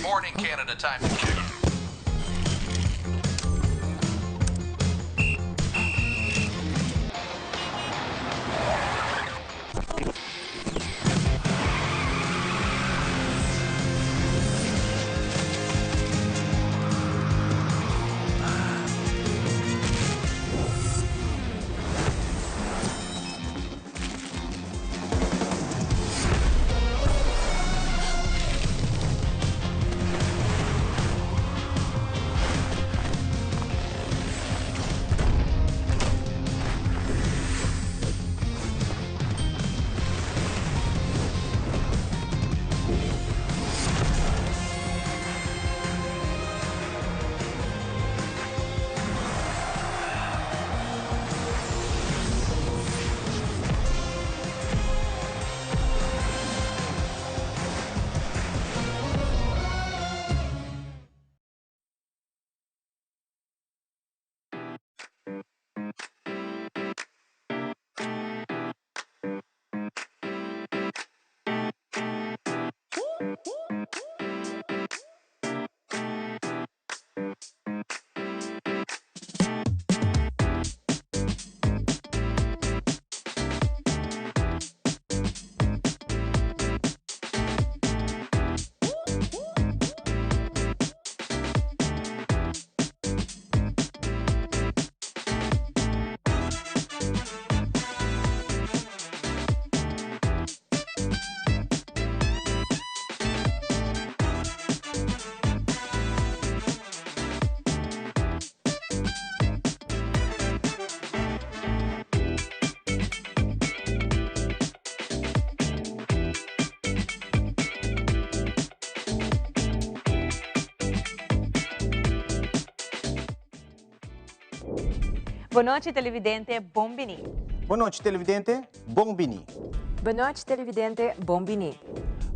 Morning Canada time check. Boa noite, televidente Bombini. Boa noite, televidente Bombini. Boa noite, televidente Bombini.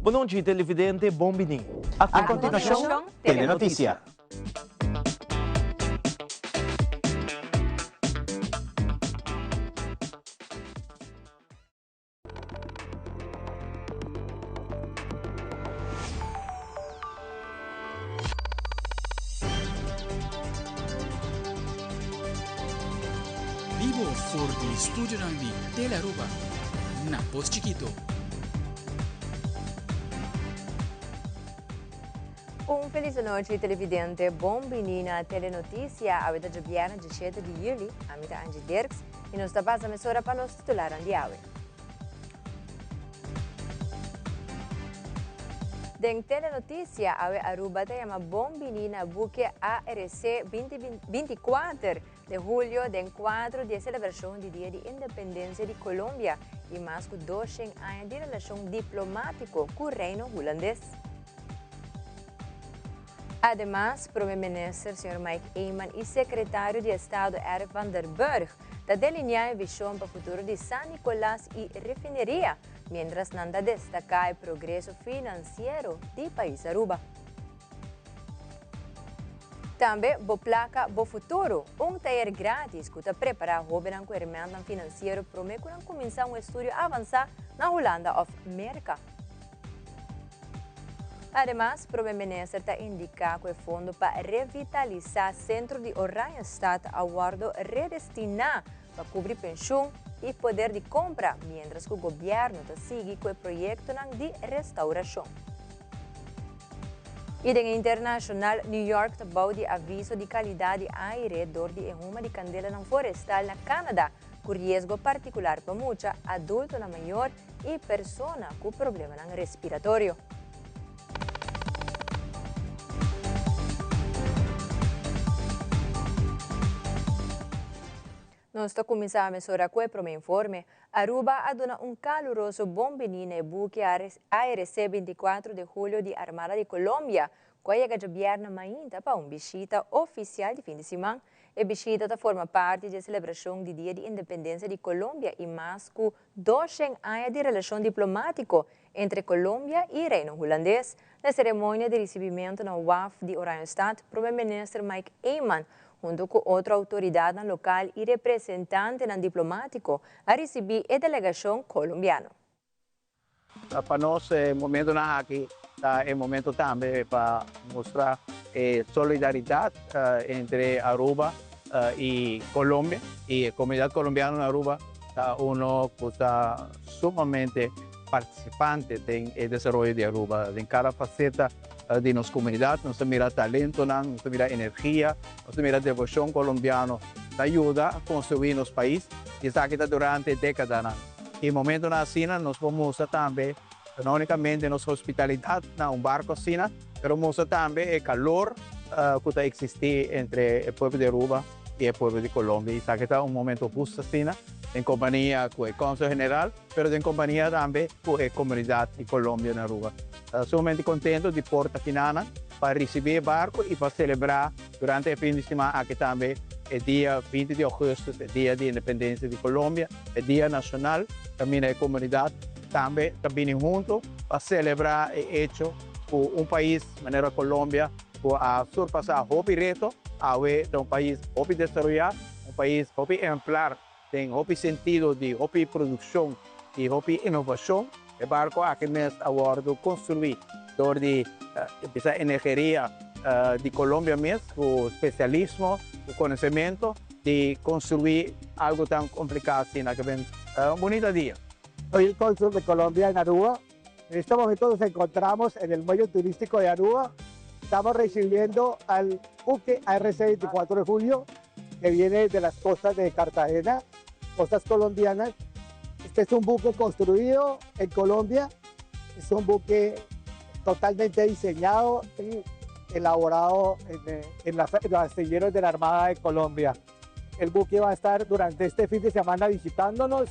Boa noite, televidente Bombini. A continuação, Telenotícia. Vivo for di studio di Telaruba, na Post Chiquito. Feliz noite, televidente Bombini na Telenotícia. A vida de Biana de 7 de julho, a mita Angie Dirks, e nos da base a mesura para nos titular de awe. Den Telenotícia, a Aruba te chama Bombini na buque ARC 24 de julho, den 4 de celebração do Dia de Independência de Colômbia e mais que 2 anos de relação diplomática com o reino holandês. Además, Primeiro-Ministro Sr. Mike Eyman e Secretário de Estado Eric van der Burg da delinear a visão para o futuro de San Nicolás e refineria, mientras nanda destacar o progresso financeiro do país Aruba. Também, bo placa, bo futuro, taller grátis que está preparado para o hermano financeiro promete começar estudo avançado na Holanda of America. Además, o Primeiro-Ministro está indicando que o fundo para revitalizar o centro de Oranjestad aguardo redestinar para cobrir pensão e poder de compra, mientras que o governo está seguindo com o projeto de restauração. E em internacional, New York está dando aviso de qualidade de aire dor de uma de candela não florestal na Canadá, com risco particular para muitos adultos maior e pessoas com problema respiratório. Nós começamos a mesurar com o primeiro informe. Aruba aduna caloroso bombini na buque ARC 24 de julho de Armada de Colômbia, que chega de viernes ainda para visita oficial de fim de semana. A visita forma parte da celebração do Dia de Independência de Colômbia e mais que 200 anos de relação diplomática entre Colômbia e Reino Holandês. Na cerimônia de recebimento na UAF de Oranjestad, o Primeiro-Ministro Mike Eyman, junto com outra autoridade local e representante diplomático, a receber a delegação colombiana. Para nós, é momento aqui é momento também para mostrar solidariedade entre Aruba e Colômbia. E a comunidade colombiana na Aruba uno está sumamente participante no desenvolvimento de Aruba. Em cada faceta de nossa comunidade, nós mira talento, nós mira energia, nós mira devoção colombiana, ajuda a construir nosso país e está aqui durante décadas. E no momento na China, nós vamos mostrar também, não unicamente nossa hospitalidade na barco China, mas mostrar também o calor que existe entre o povo de Aruba e o povo de Colômbia. E está aqui momento justo China, em companhia com o Consul General, mas em companhia também com a comunidade de Colômbia na Aruba. Sumamente contente de porta Finana para receber o barco e para celebrar durante o fim de semana aqui também o dia 20 de agosto, o dia de independência de Colômbia, o dia nacional, também a comunidade também junto para celebrar o hecho que país, de maneira Colômbia, a surpassar o reto, a ver país desenvolvido, país exemplar, tem sentido de produção e inovação. O barco aqui mesmo agora construir door de essa energia de Colômbia mesmo, o especialismo, o conhecimento de construir algo tão complicado assim, que vem bonito dia. Soy el cónsul de Colombia en Aruba. En este momento nos encontramos en el muelle turístico de Aruba. Estamos recibiendo al buque ARC 24 de julio que viene de las costas de Cartagena, costas colombianas. Este es un buque construido en Colombia, es un buque totalmente diseñado y elaborado en los astilleros de la Armada de Colombia. El buque va a estar durante este fin de semana visitándonos.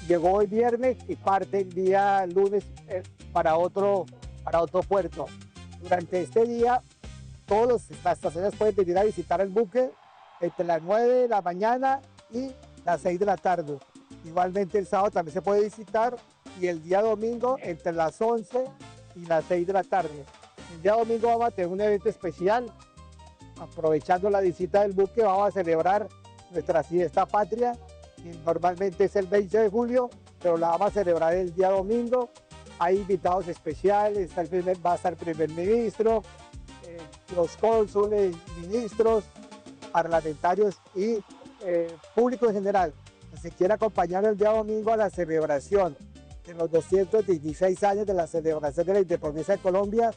Llegó el viernes y parte el día lunes para otro puerto. Durante este día, todas las estaciones pueden venir a visitar el buque entre las 9 de la mañana y las 6 de la tarde. Igualmente el sábado también se puede visitar y el día domingo entre las 11 y las 6 de la tarde. El día domingo vamos a tener un evento especial. Aprovechando la visita del buque, vamos a celebrar nuestra fiesta patria. Y normalmente es el 20 de julio, pero la vamos a celebrar el día domingo. Hay invitados especiales, va a estar el primer ministro, los cónsules, ministros, parlamentarios y público en general. Si quiere acompañar el día domingo a la celebración de los 216 años de la celebración de la independencia de Colombia,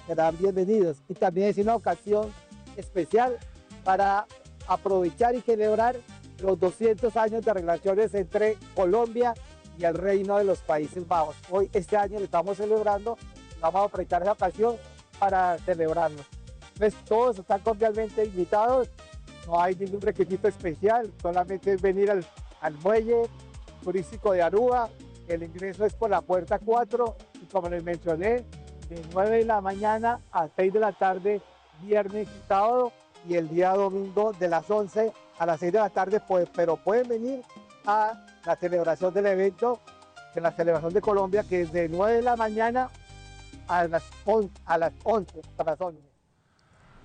serán bienvenidos. Y también es una ocasión especial para aprovechar y celebrar los 200 años de relaciones entre Colombia y el Reino de los Países Bajos. Hoy, este año, lo estamos celebrando, vamos a aprovechar esa ocasión para celebrarlo. Pues, todos están cordialmente invitados, no hay ningún requisito especial, solamente es venir al muelle turístico de Aruba. El ingreso es por la puerta 4 y, como les mencioné, de 9 de la mañana a 6 de la tarde, viernes y sábado, y el día domingo de las 11 a las 6 de la tarde, pero pueden venir a la celebración del evento, de la celebración de Colombia, que es de 9 de la mañana a las 11, hasta las 11.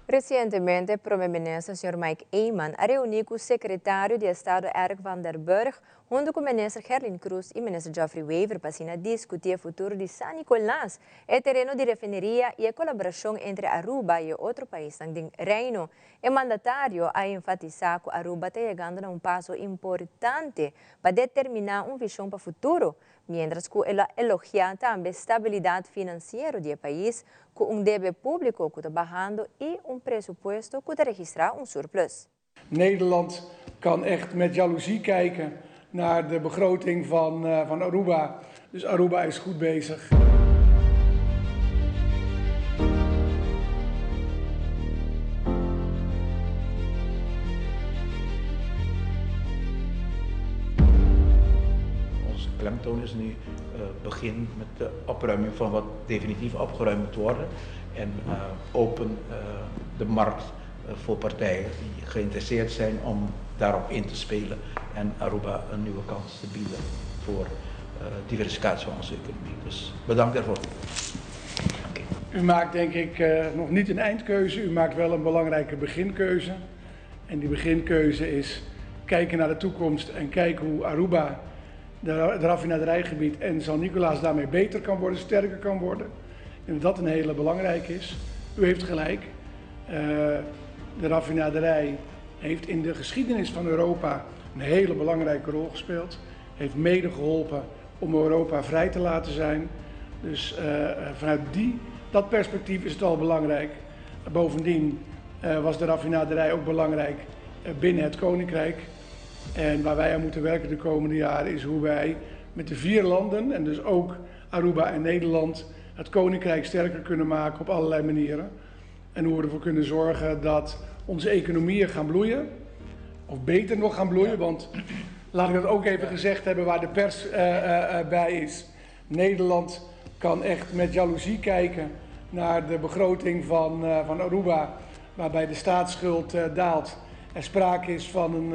Recientemente, el primer ministro, Sr. Mike Eyman, reunió con el secretario de Estado Eric van der Burg, junto con el ministro Gerlin Cruz y el ministro Geoffrey Wever, para discutir el futuro de San Nicolás, el terreno de refinería y la colaboración entre Aruba y otro país del Reino. El mandatario ha enfatizado que Aruba está llegando a un paso importante para determinar una visión para el futuro, mientras que él elogia también la estabilidad financiera del país, con un debe público que está bajando y un presupuesto que registra un surplus. Nederland kan echt met jaloezie kijken naar de begroting van Aruba. Dus Aruba is goed bezig. Onze klemtoon is nu begin met de opruiming van wat definitief opgeruimd moet worden en open de markt voor partijen die geïnteresseerd zijn om daarop in te spelen en Aruba een nieuwe kans te bieden voor diversificatie van onze economie. Dus bedankt daarvoor. Okay. U maakt denk ik nog niet een eindkeuze, u maakt wel een belangrijke beginkeuze. En die beginkeuze is kijken naar de toekomst en kijken hoe Aruba, de raffinaderijgebied en San Nicolás daarmee beter kan worden, sterker kan worden. En dat een hele belangrijke is. U heeft gelijk. De raffinaderij heeft in de geschiedenis van Europa een hele belangrijke rol gespeeld. Heeft mede geholpen om Europa vrij te laten zijn. Dus vanuit dat perspectief is het al belangrijk. Bovendien was de raffinaderij ook belangrijk binnen het Koninkrijk. En waar wij aan moeten werken de komende jaren is hoe wij met de 4 landen, en dus ook Aruba en Nederland, het Koninkrijk sterker kunnen maken op allerlei manieren. En hoe we ervoor kunnen zorgen dat onze economieën gaan bloeien. Of beter nog gaan bloeien, want laat ik dat ook even gezegd hebben waar de pers bij is. Nederland kan echt met jaloezie kijken naar de begroting van Aruba, waarbij de staatsschuld daalt. Er sprake is van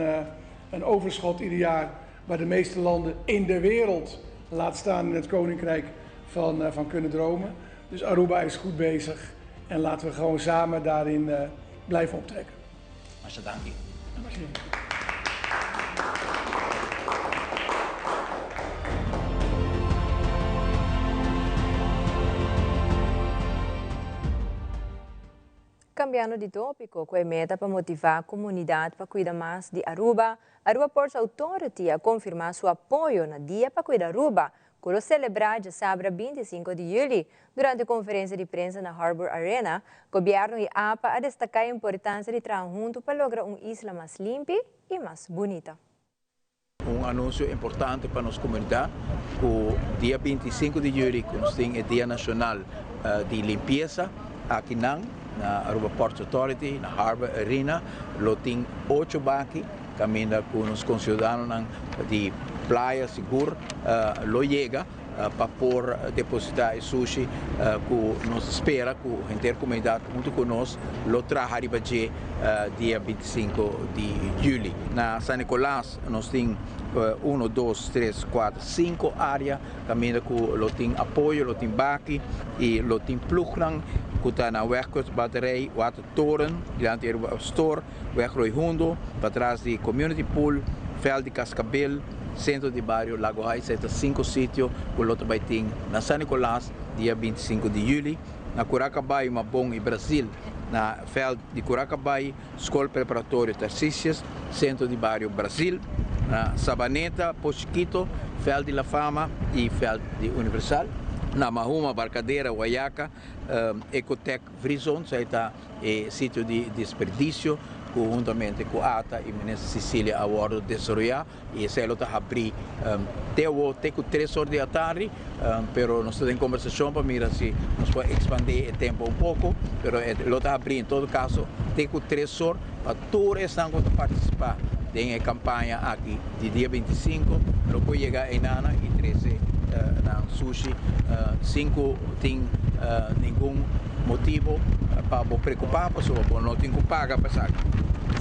een overschot ieder jaar, waar de meeste landen in de wereld, laat staan in het Koninkrijk, van kunnen dromen. Dus Aruba is goed bezig en laten we gewoon samen daarin blijven optrekken. Masya dankie. Cambiando de tópico, que meta para motivar a comunidade para cuidar mais de Aruba, Aruba Ports Authority a confirmar seu apoio na Dia para Cuidar Aruba, que foi celebrado de sábado 25 de julho. Durante a conferência de prensa na Harbor Arena, o governo e a APA a destacar a importância de trabalhar junto para lograr isla mais limpa e mais bonita. Anúncio importante para a nossa comunidade, que o dia 25 de julho, que nós temos o Dia Nacional de Limpeza, aqui na Aruba Ports Authority, na Harbor Arena, tem 8 banquis, caminha com os concidadãos de Praia Segura, lo chega para por depositar sushi que nos espera, que a intercomunidade junto conosco, lo trabalha para dia 25 de julho. Na São Nicolás, nós temos 1, 2, 3, 4, 5 áreas, caminha com lo tem apoio, lo tem baki e lo tem plugran, que está na Wegkust Batterij, Water Toren, diante do Store, Wegroi Hundo, para trás de Community Pool, Veld de Cascabel, Centro de Bairro, Lago Raiz, esses 5 sítios que o vai ter na São Nicolás, dia 25 de julho, na Curacabai, Mabon e Brasil, na Veld de Curacabai, Escola Preparatória Tarcísias, Centro de Bairro Brasil, na Sabaneta, Posquito, Veld de La Fama e Veld de Universal. Na Mahuma, Barcadeira, Guaiaca, Ecotec Frison, está sítio de desperdício, juntamente com a ATA e Ministra Cecília a bordo de Soraya, e esse é o que abrir até 3 horas da tarde, mas nós estamos em conversação para ver se nós podemos expandir o tempo pouco, mas o que abrir em todo caso, até 3 horas, para todos estão a participar da campanha aqui, de dia 25, não pode chegar em Nana e 13 na sushi, 5 tem nenhum motivo para se preocupar, porque não tem que pagar para isso.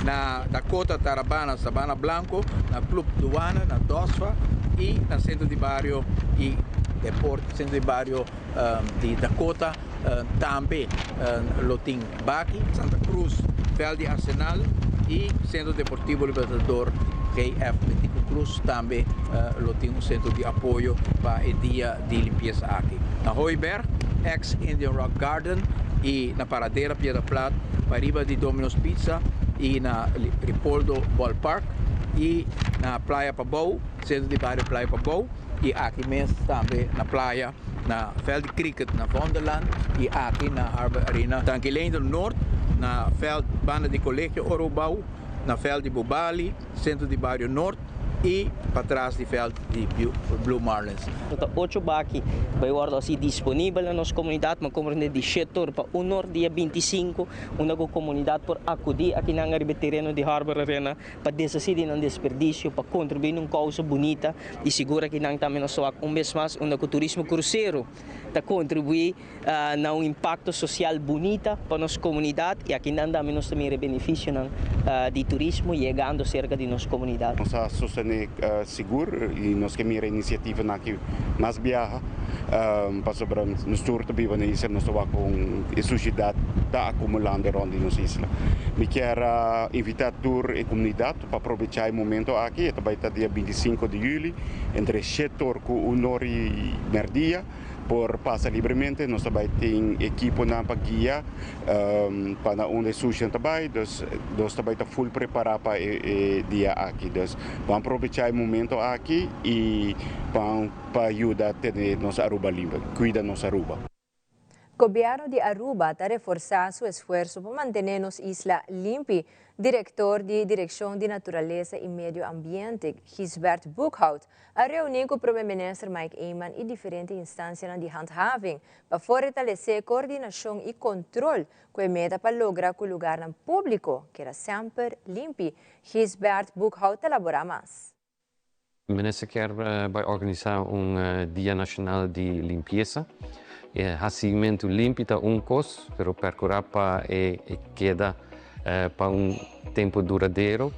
Na Dakota, Tarabana, Sabana Blanco, na Club Duana, na Dosfa e na Centro de Bairro e Deporte, Centro de Bairro de Dakota, também tem Baki, Santa Cruz, Veld de Arsenal e Centro Deportivo Libertador GF Metico Cruz também tem centro de apoio para o dia de limpeza aqui. Na Hooiberg, ex-Indian Rock Garden e na Paradeira Piedra Plata, para riba de Domino's Pizza e na Ripoldo Ballpark e na Praia Pabou, centro de bairro Praia Pabou e aqui mesmo também na praia, na Veld de Cricket, na Wonderland e aqui na Harbor Arena. Tanquilém do Norte, na Veld Banda de Colégio Orobau, na Veld de Bobali, centro de bairro Norte e para trás de Veld de Blue Marlins. 8 baki vai estar assim disponível na nossa comunidade, mas como de setor para o dia 25, uma comunidade por acudir aqui na terreno de Harbor Arena para decidir um desperdício, para contribuir numa causa bonita e segura que não também nós mês mais turismo cruzeiro para contribuir na impacto social bonita para nossa comunidade e aqui não também nós também benefício de turismo chegando cerca de nossa comunidade. Seguro e nós queremos a iniciativa aqui nas viagens para sobre nos tour também na isla nós estamos com a sociedade está acumulando onde nos isla. Me quero invitar tour e comunidade para aproveitar o momento aqui, também está dia 25 de julho entre setor com o Nori Merdia por passa livremente, nós também tem equipe na guia para onde sushi também, nós também está full preparado para dia aqui, dus vamos aproveitar o momento aqui e para ajudar a ter nossa Aruba limpa, cuida nossa Aruba. Gobierno de Aruba está reforzando su esfuerzo para mantener nuestra isla limpia. Director de Dirección de Naturaleza y Medio Ambiente, Gisbert Boekhout, ha reunido con el primer ministro Mike Eyman y diferentes instancias de handhaving para fortalecer coordinación y control con meta para lograr que el lugar público que era siempre limpio. Gisbert Boekhout elabora más. O ministro quer organizar Dia Nacional de Limpieza. Racimento limpo está costo, pero percorrer para queda para tempo duradouro,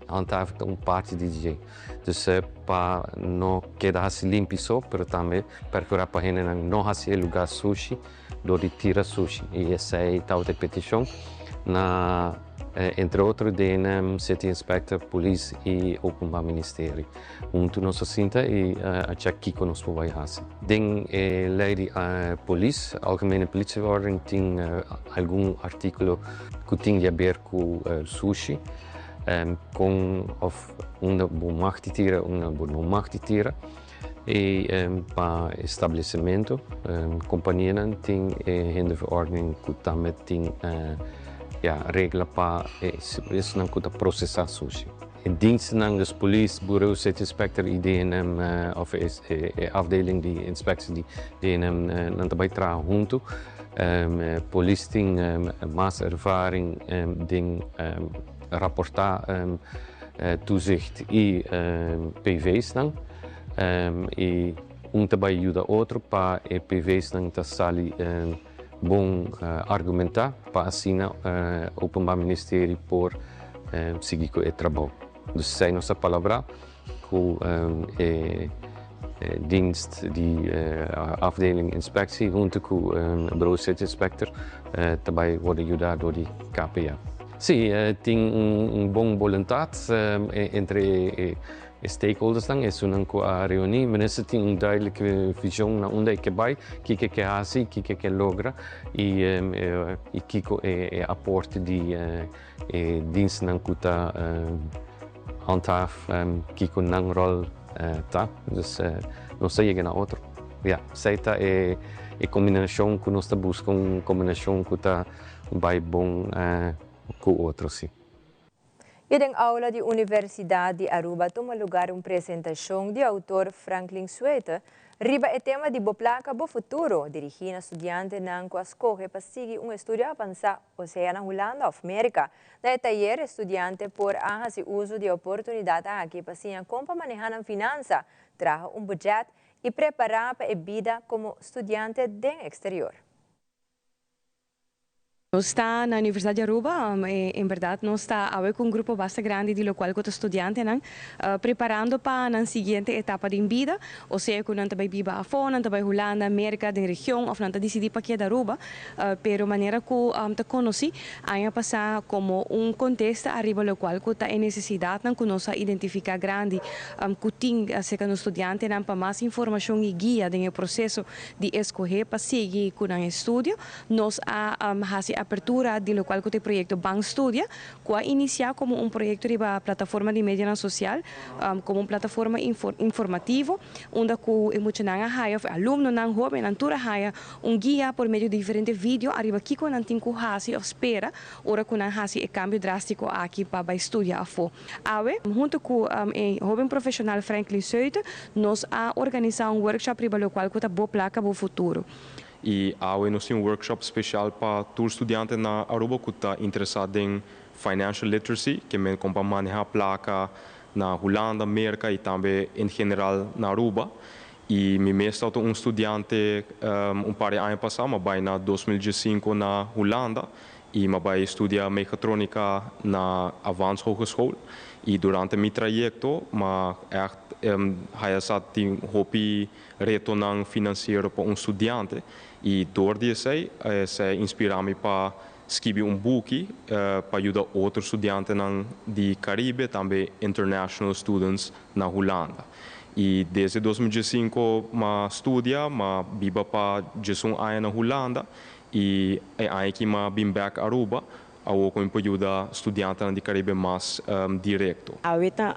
handhaven parte de DJ. Dus para não quedar assim limpo só, mas também percorrer para não fazer lugar sushi, do retira sushi. E essa é a petição na entre outros, de City Inspector, Police e Open Bar Ministério. Nós sinta e aqui que nós podemos fazer. Den lei de Police, Algemene Politieverordening, tem algum artigo que tem a ver com sushi, com onde mag tirar, onde não mag tirar. E para estabelecimento, companhia tem a verordening que também tem regla para isso não custa processar sushi. Diensten aan de police, bureau, city inspector, DNM of afdeling die inspectie die DNM daarbij dragen junto. Police tem mais ervaring ding rapportar toezicht e PV's dan. E daarbij ajuda outro para PV's dan dat sali bom argumentar para assinar o Openbaar Ministerie por seguir com o trabalho. Dus zij nossa palavra com dienst die afdeling inspectie junto com o bureau city inspector também worden ajudado door die KPA. Sim, tem bom vontade entre stakeholders dan is een reunião, mas tem duidelijke visão na onde que vai, que faz, que logra e que aporte de diensten dan kuta handhaaf, que nang rol tá, dus não sei na outro. Ja, seita combinação que nós buscamos, combinação que tá vai bom com outro sim. E na aula da Universidade de Aruba toma lugar uma apresentação do autor Franklin Sueta, riba o tema de Boplaca Bo Futuro, dirigindo a estudantes que escolhem para seguir estudo avançado, ou seja, na Holanda ou América. Na taller, estudantes por fazer uso de oportunidade aqui para se como manejar a finança, trazer budget e preparar para a vida como estudante do exterior. Nós está na Universidade de Aruba, em verdade, nós está com grupo bastante grande de lo qual os estudantes preparando para a seguinte etapa de vida, ou seja, que não também viva a fora, não também Holanda, América, da região, ou não decidir para que é da Aruba, pero maneira que te conheci, aí passar como contexto arriba lo qual que é necessidade que nós identificar grande, que tem acerca do estudante para mais informação e guia no processo de escolher para seguir com o estudo, nós apertura de lo cual que o proyecto Bank Studia, que inicia como un proyecto de la plataforma de media social, como una plataforma informativa, donde que muchos alumnos, jóvenes, haya un guía por medio de diferentes vídeos, arriba aquí con antinco hasi o espera, ahora con hasi el cambio drástico aquí para estudiar a fo. Ave, junto con el joven profesional Franklin Sueta, nos ha organizado un workshop para lo cual que está boa placa bo futuro. E nós temos workshop especial para todos os estudantes na Aruba que estão interessados em financial literacy, que é como manejar placa na Holanda, América e também em geral na Aruba. E me mesmo estou estudante par de anos passado, mas vai na 2015 na Holanda e mas vai estudar mechatrônica na Avans Hogeschool. E durante meu trajeto, mas já tem hobby retorno financeiro para estudante. E door disso, se inspirou-me para escrever boek para ajudar outros estudantes do Caribe, também international students na Holanda. E desde 2015 ma studia, ma biba pa jesung aya na Holanda e aya que ma bim back Aruba, ao com ajuda estudante de Caribe mais direto. Ahorita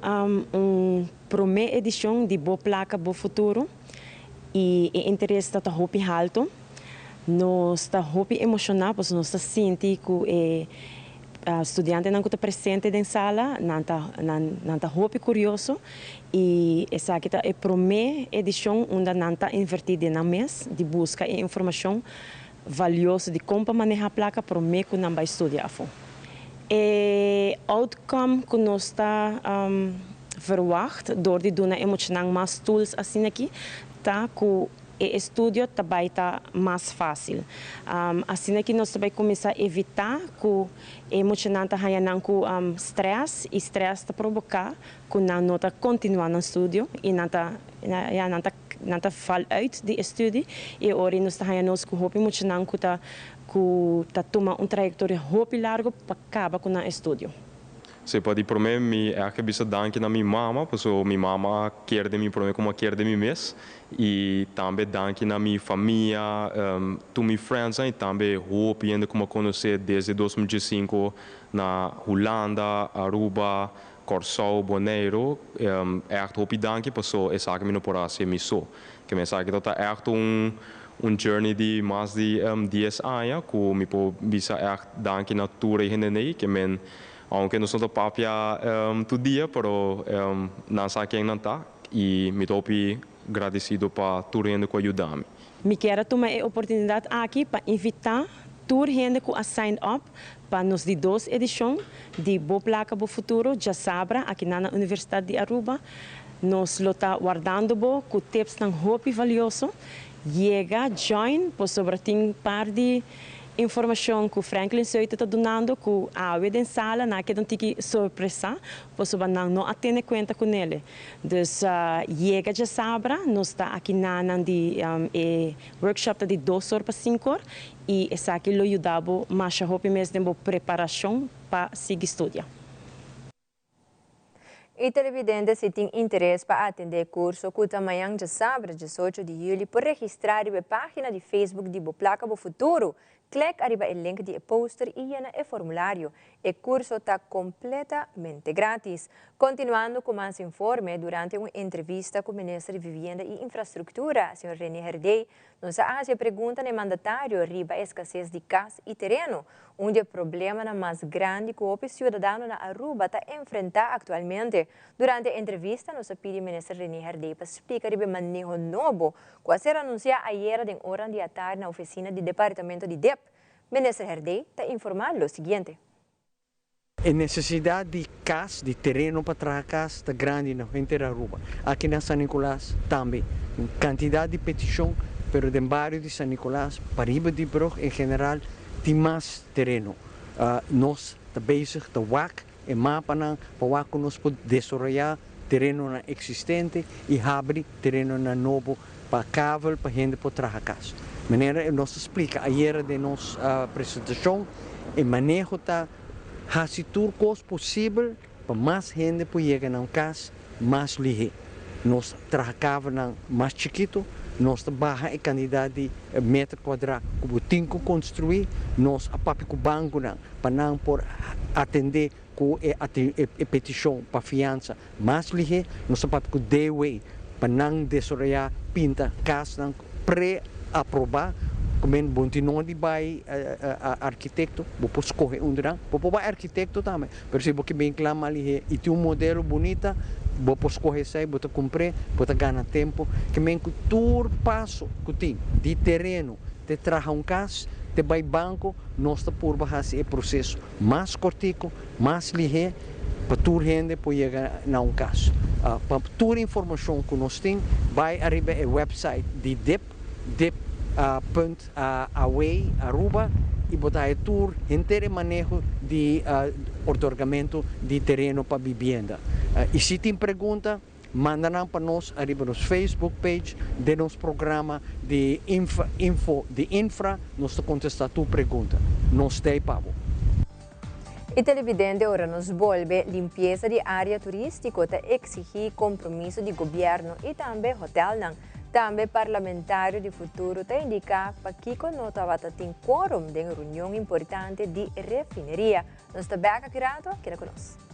primeira edição de Boa Placa Boa Futuro e o interesse está muito alto. Nós está muito emocionado, porque nós está sentindo que estudante não está presente na sala, não está muito curioso e essa aqui é a primeira edição onde não está invertida na mês de busca e informação valiosa de como manejar a placa para mim que não vai estudar. O outcome que nós está verwacht door die doen emocional mais tools assim aqui, tá que o estudo também está mais fácil. Assim aqui nós também começar a evitar que o emocional está ganhando com stress e stress está provocar que não está continuar no estudo e não está fall uit die studie e ora nós está ganhando com o emocional que está tomando trajetória muito larga para acabar com o estudo. Se pode para mim, me é que bisa danke na minha mama, porque minha mama quer de mim para mim como quer de mim mesmo, e também danke na minha família, to meus friends, e também hope ainda como conhecer desde 2015 na Holanda, Aruba, Curaçao, Bonaire, echt hope danke, porque é sabe que não pode ser miso, que me sabe que está echt journey de mais de 10 anos, que me pode bisa echt danke na tour e hendenei, que me aunque não sou papia todo dia, pero não sei quem não está e me estou agradecido para toda gente que ajuda-me. Me quero tomar a oportunidade aqui para invitar toda gente que sign up para nos de 2 edições de Boa Placa Boa Futuro, já sabe, aqui na Universidade de Aruba. Nós estamos guardando com tips tão muito valiosos. Chega, join, por sobre um par de informação que o Franklin Souto está dando, que a área da sala não quer ter surpresa, pois não atende conta com ele. Então, chega já sabe, nós está aqui na workshop de 2 horas para 5 horas e essa aqui lo ajudava mais a mesmo preparação para seguir estudar. E televidente, se tem interesse para atender curso, que amanhã já sabe, 18 de julho, por registrar a página de Facebook de Boa Placa Boa Futuro. Clique arriba o link de poster e llena o formulário. O curso está completamente grátis. Continuando com mais informe, durante uma entrevista com o ministro de Vivienda e Infraestrutura, Sr. René Herdey, nos faz a pergunta no mandatário arriba a escassez de casa e terreno, onde o problema mais grande que o cidadão na Aruba está enfrentando atualmente. Durante a entrevista, nos pede o ministro René Herdey para explicar o manejo novo, que será anunciado ayer em hora de tarde na oficina do Departamento de DEP. Ministro Herdey está informando o seguinte. A necessidade de casa, de terreno para trabalhar casa está grande na Aruba. Aqui na São Nicolás também. Quantidade de petição, pero no bairro de São Nicolás, para Riba de Brug em geral, tem mais terreno. Nós estamos bezig de WAC e mapa para WAC nós podemos desenvolver terreno existente e abrir terreno novo para cavalo, para gente para trabalhar casa. Maneira nós explica ayer de nossa apresentação e manejo está fazer tudo o que possível para mais gente poder chegar na casa mais ligeiro. Nós trabalhamos mais chiquito, nós trabalhamos a quantidade de metro quadrado que temos que construir, nós apapamos o banco para não por atender com a petição para fiança mais ligeiro, nós apapamos o DWA para não desenvolver pinta casa pré-aprovar, como bom não de vai arquiteto, vou escolher drang, vou vai arquiteto também, mas se você bem claro ali e tem modelo bonita, vou escolher sai, vou comprar, vou ganhar tempo, que men todo passo que tem de terreno, de trabalhar casa, de vai banco, nós está por fazer o processo mais cortico, mais ligeiro, para toda gente poder chegar na casa. Para toda a informação que nós temos, vai arriba ao website de DEP.away Aruba e botar o tour inteiro manejo de otorgamento de terreno para vivienda. E se tem pergunta, manda para nós arriba no Facebook page de nosso programa de info de infra, nós contestar a tua pergunta. Nós temos para. E televidente ora nos volve limpeza de área turística te exigir compromisso de governo e também hotel não. Também parlamentário de futuro te indica para que nota vata tem quórum de reunião importante de refineria. Nós está bem accurato, queda conosco.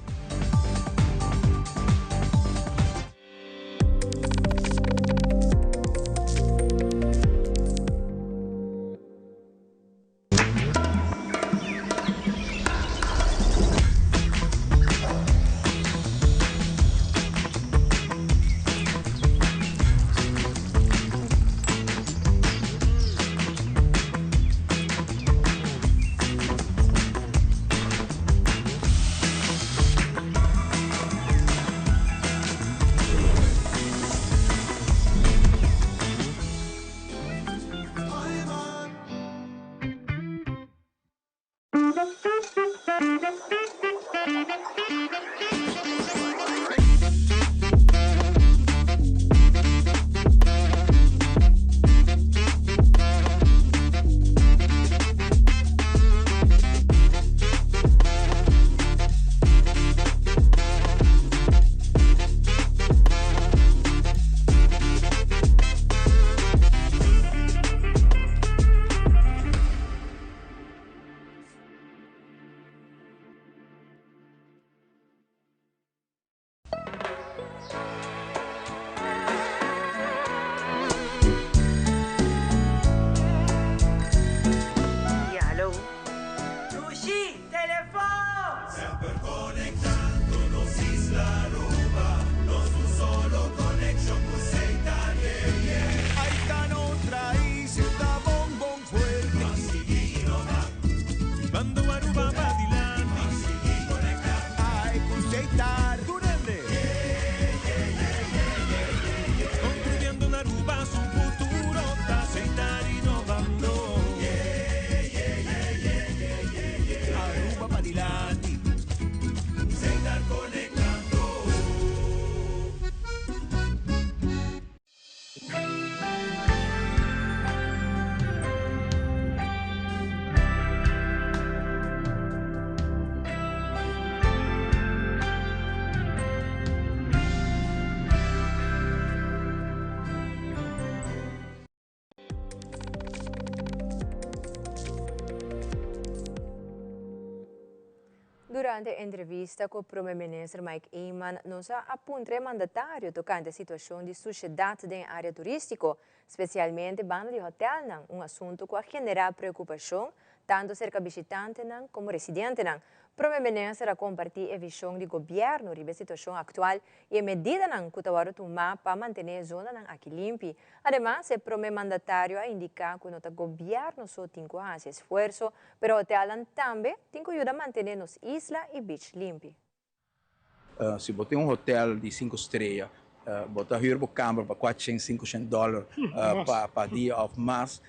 Durante a entrevista com o primeiro-ministro Mike Eyman, nos apontou mandatário tocante a situação de sociedade na área turística, especialmente banda de hotel, um assunto que genera preocupação tanto cerca visitantes como residentes. O primeiro-ministro compartilhou a visão do governo sobre a situação atual e a medida que está tomar para manter a zona aqui limpa. Además, o primeiro-mandatário indica que o governo só tem que fazer esforço, mas o hotel também tem que ajudar a manter as islas e beach limpas. Se você tem um hotel de 5 estrelas, botar a câmara para $400-500 para dia ou mais,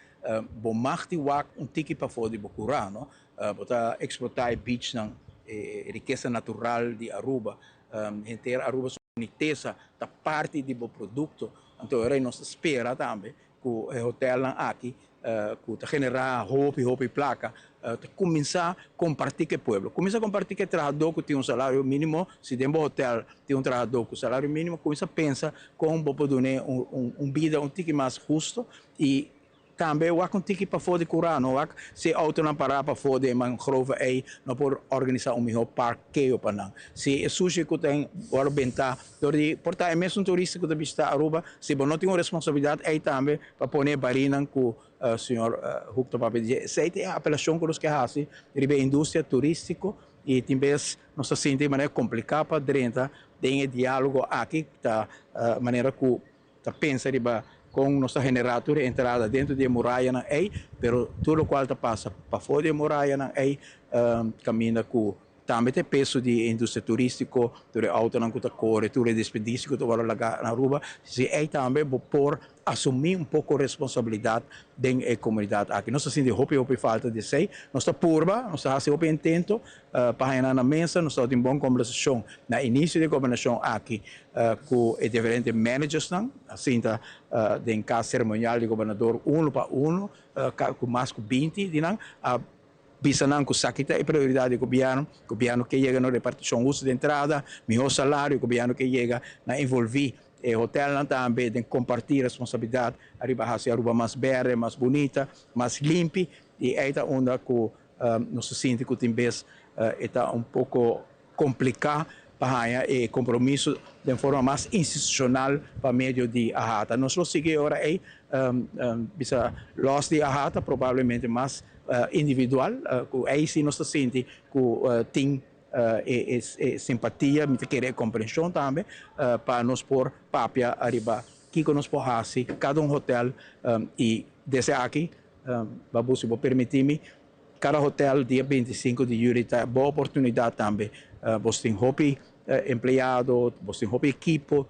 bom marti wak ticket para fora de Bocurá, não? Botar explotar beach na riqueza natural de Aruba, ter Aruba uniteza da parte do produto, então nós espera também que o hotel aqui que generar roupa e placa, começar a compartilhar com o povo. Começa a compartilhar com o trabalhador que tem um salário mínimo, se tem um hotel tem um trabalhador com salário mínimo, começa a pensar como pode dar vida um pouco mais justo e também o que tem que para fora de curar, não é? Se auto não parar para fora de mangrove aí, não pode organizar melhor parqueio para não. Se é sushi que tem agora bentar, portar é mesmo um turista que está a Aruba, se não tem uma responsabilidade aí também para pôr barina com o senhor Hukto Pape. Se tem a apelação que nós queremos, ribe indústria turística e também nós se sente de maneira complicada para dentro, tem diálogo aqui da maneira que está pensa riba com nossa generatura entrada dentro de muralha na ei, pero tudo o qual passa para fora de muralha na ei, caminha com também tem peso de indústria turística, tudo auto não custa corre, tudo desperdício que tu vai lá na Aruba, se ei também por assumir um pouco a responsabilidade da comunidade aqui. Nós assim de roupa falta de sei, nós está purba, nós está assim intento para na mesa, nós está em boa conversação na início da governação aqui com os diferentes managers assim tá em casa cerimonial do governador 1 para 1, com mais que 20 de Bisanang que saquita é prioridade do governo que chega na repartição uso de entrada, melhor salário, governo que chega na envolver o hotel também tem que compartilhar responsabilidade, arriba a Aruba mais verde, mais bonita, mais limpa, e aí está onde nós sentimos que tem vez está um pouco complicado para o compromisso de forma mais institucional para meio de Ahata. Nós seguimos agora aí, bisa los de Ahata provavelmente mais individual, aí sim nós sentimos que tem simpatia, querer compreensão também, para nós pôr papia arriba, que nós podemos cada hotel e desde aqui, se você permitir-me, cada hotel dia 25 de julho tem boa oportunidade também, você tem hobby empregado, você tem hobby equipo,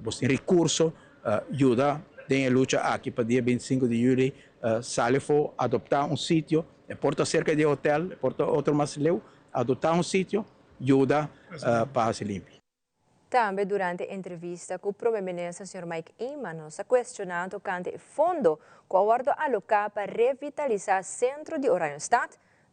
você tem recurso, ajuda, tem a luta aqui para dia 25 de julho, sale for adoptar sítio, porta cerca de hotel, porta outro mais leu, adotar sítio, ajuda para se limpar. Também durante a entrevista com o primeiro-ministro, Sr. Mike Eamon, se questionando quanto o fundo que o guarda alocar para revitalizar o centro de Oranjestad.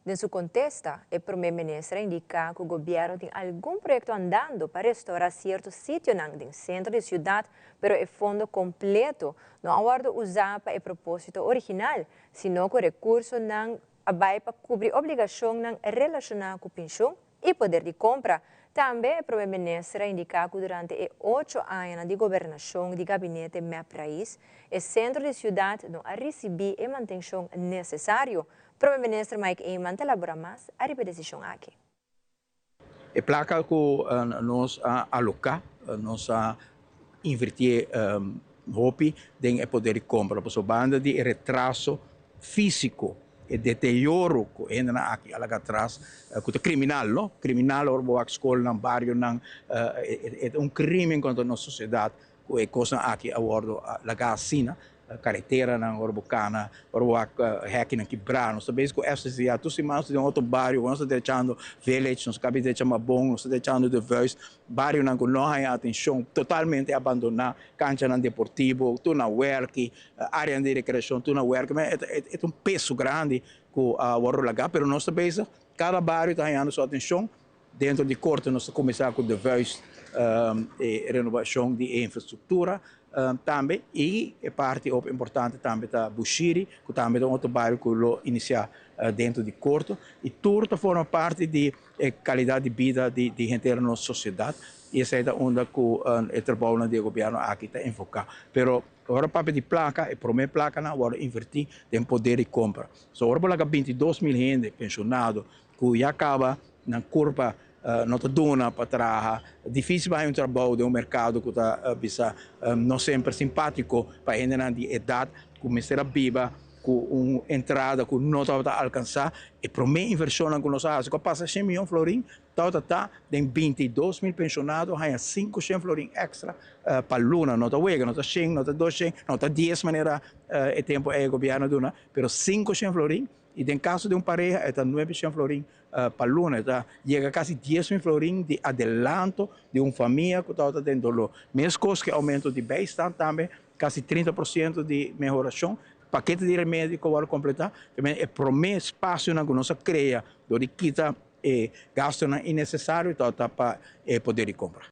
En su contesta, el primer-ministro indica que el gobierno tiene algún proyecto andando para restaurar ciertos sitios en el centro de la ciudad, pero el fondo completo no ha sido usado para el propósito original, sino que el recurso no va para cubrir obligaciones relacionadas con pensión y poder de compra. También el primer-ministro indica que durante los 8 años de gobernación del gabinete MEP País, el centro de la ciudad no ha recibido la mantención necesaria. O primeiro-ministro Mike Eamon elabora mais a decisión aqui. A placa que nós alocar, nós invertir hopi tem poder de compra, por banda de retraso físico e deterioro que ainda aqui lá atrás, que é criminal, não? Criminal ou a escola no bairro, é crime contra a nossa sociedade, que é coisa aqui a bordo da gasina. Carretera na Urbana, hacking na quebrar, nós sabemos que essa cidade, todos os irmãos de outro bairro, nós estamos deixando village, nós acabamos de deixar bom, nós estamos deixando de vez, bairro não tem atenção, totalmente abandonado, cancha não deportivo, tudo na work, área de recreação, tudo na work, mas é peso grande que a Urbana, mas nós sabemos cada bairro está ganhando sua atenção, dentro de corte nós começamos com de vez, renovação de infraestrutura, também e parte importante também da Bushiri, que também é outro bairro que lo inicia dentro de Corto, e tudo forma parte de qualidade de vida de gente na nossa sociedade, e essa é onde o trabalho do governo aqui está enfocado. Pero agora papel de placa, a primeira placa não agora invertir em poder de compra. So agora para 22 mil gente pensionado que já acaba na curva nota dona para trás, difícil para um trabalho de mercado que está não sempre simpático para gente de idade, começar a viver com uma entrada que não está a alcançar, e para mim inversão que nós fazemos, que passa 100 milhões de florins, tem 22 mil pensionados, há 500 florins extra para a luna, não está wega, não está 100, não está 200, não está 10 maneira o tempo é o governo dona, mas 500 florins. E no caso de pareja, está 900 florins para a luna, chega quase 10 mil florins de adelanto de uma família que está tendo o mesmo custo que aumento de bem-estar também, quase 30% de melhoração, paquete de remédio que vai completar, também é para o espaço que nós criamos, onde quita gasto innecessário para poder de compra.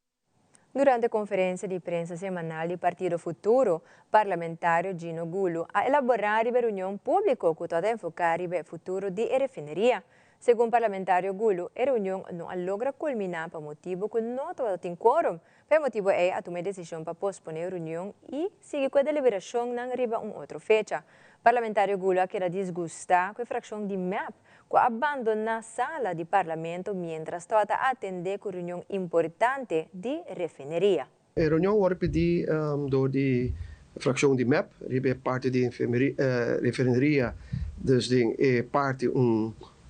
Durante a conferência de imprensa semanal do Partido Futuro, parlamentário Gino Gulu a elaborar a reunião pública que está enfocar o futuro de refineria. Segundo o parlamentário Gulu, a reunião não logra culminar por motivo que não tem quórum. Por motivo é a tomar decisão para posponer a reunião e seguir com a deliberação não arriba uma outra fecha. O parlamentário Gulu quer desgostar com a fração de MEP, que abandona a sala de parlamento mientras está a atender com a reunião importante de refineria. A reunião vai pedir door de fração de MEP, é parte de refineria, dus é parte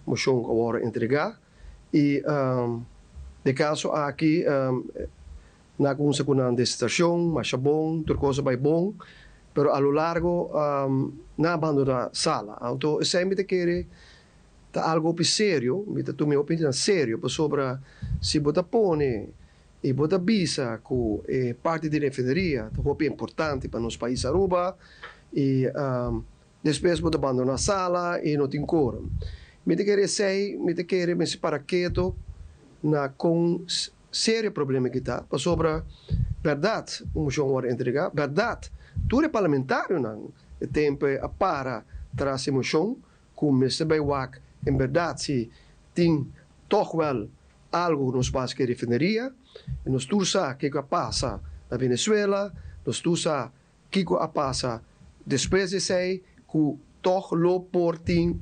moção que vai entregar. E de caso aqui, na conversa com a estação, mas bom, tudo coisa vai bom, pero a lo largo não abandona a sala. Então, sempre quer algo sério, tu minha opinião sério, sobre se você põe e você visa que parte da refineria é importante para nosso país Aruba e depois você abandona a sala e não tem quórum. me te querer sei, me te querer me para quieto na com sério problema que tá, para sobra verdade, o moção vai entregar, verdade, tu é parlamentário não, é tempo a para traz a moção, como Mr. Baywak, em verdade se tem toch wel algo nos passa que refineria, e nós tu sa que passa na Venezuela, nós tu sa que passa depois de sei que toch lo por tem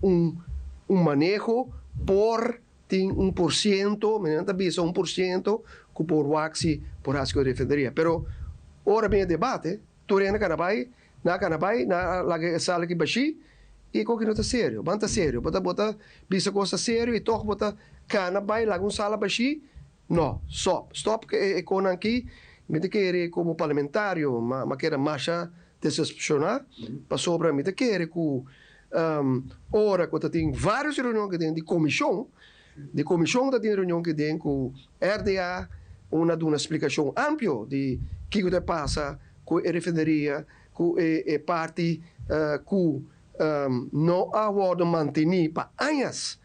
manejo por tem 1%, mediante visa 1%, que por waxi por as que refineria. Pero ora bem debate, tu rena canabai, na la sala que baixi, e qual que não está sério, banta sério, bota bisa coisa sério e toch bota canabai lagun sala baixi, não, stop que é com aqui, me te querer como parlamentário, mas queira marcha decepcionar, para sobra me te querer que ora que tem várias reuniões que tem de comissão da reunião que tem com RDA, uma explicação ampla de que te passa com a refineria, com a parte que não há de manter para anos.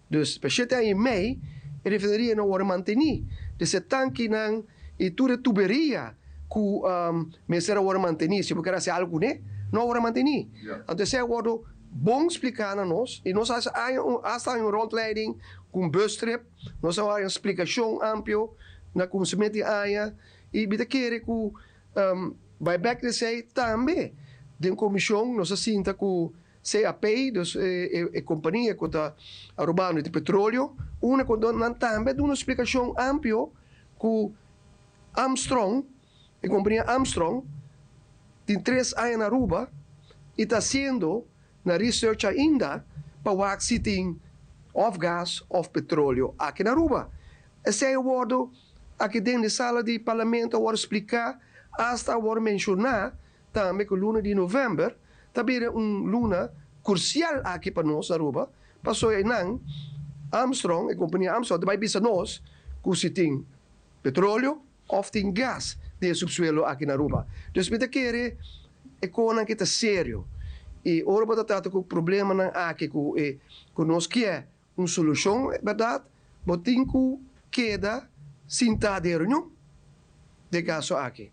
Dus, para em mei, a refineria não vai manter. Desse tanque não, e toda tuberia que me será vai manter, se porque ser algo, né? Não vai manter. Então, se eu bom explicar a nós, e nós hasta uma rondleiding com bustrip, nós há uma explicação ampla na como se mete aia, e me querer que vai back de sei também, de comissão, nós sinta que CAP, dus a companhia que está roubando de petróleo, uma que também dá uma explicação ampla que Armstrong, a companhia Armstrong, tem 3 anos na Aruba e está sendo na research ainda para o se tem of gas, of petróleo aqui na Aruba. Esse é o word aqui dentro da sala de parlamento eu vou explicar, hasta eu vou mencionar também que o luna de novembro também é luna crucial aqui para nós na Aruba, passou aí não Armstrong, a companhia Armstrong, vai bisa nós que se tem petróleo ou tem gas de subsuelo aqui na Aruba. Então, me querer é coisa que está sério. E ora para tratar com o problema não aqui que nós quer uma solução, é verdade, mas tem que queda sentado de reunião de caso aqui.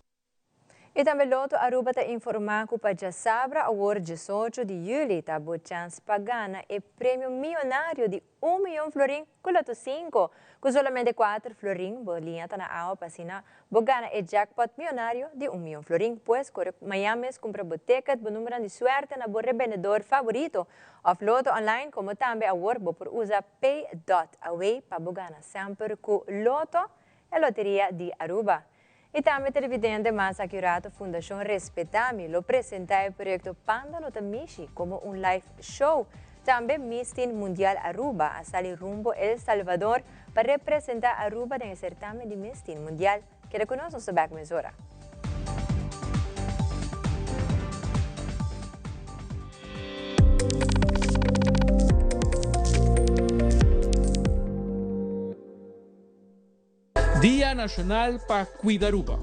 E também Loto Aruba está informando que para sabra agora 18 de julho está a chance pagana e prêmio milionário de 1 milhão florim com Loto 5, com somente 4 florim, bolinha está na água para assinar, bogana e jackpot milionário de 1 milhão florim, pois corre Miami compra boteca de número de suerte na bo revendedor favorito, of Loto online como também agora por usar pay.away para bogana sempre com Loto e Loteria de Aruba. E também televidente mais accurato Fundação Respetami lo presenta o projeto Panda no Tamishi como live show. Também Miss Teen Mundial Aruba a salir rumbo El Salvador para representar Aruba en el certamen de Miss Teen Mundial que reconoce nuestra back mesura. Día Nacional para Cuidar Aruba.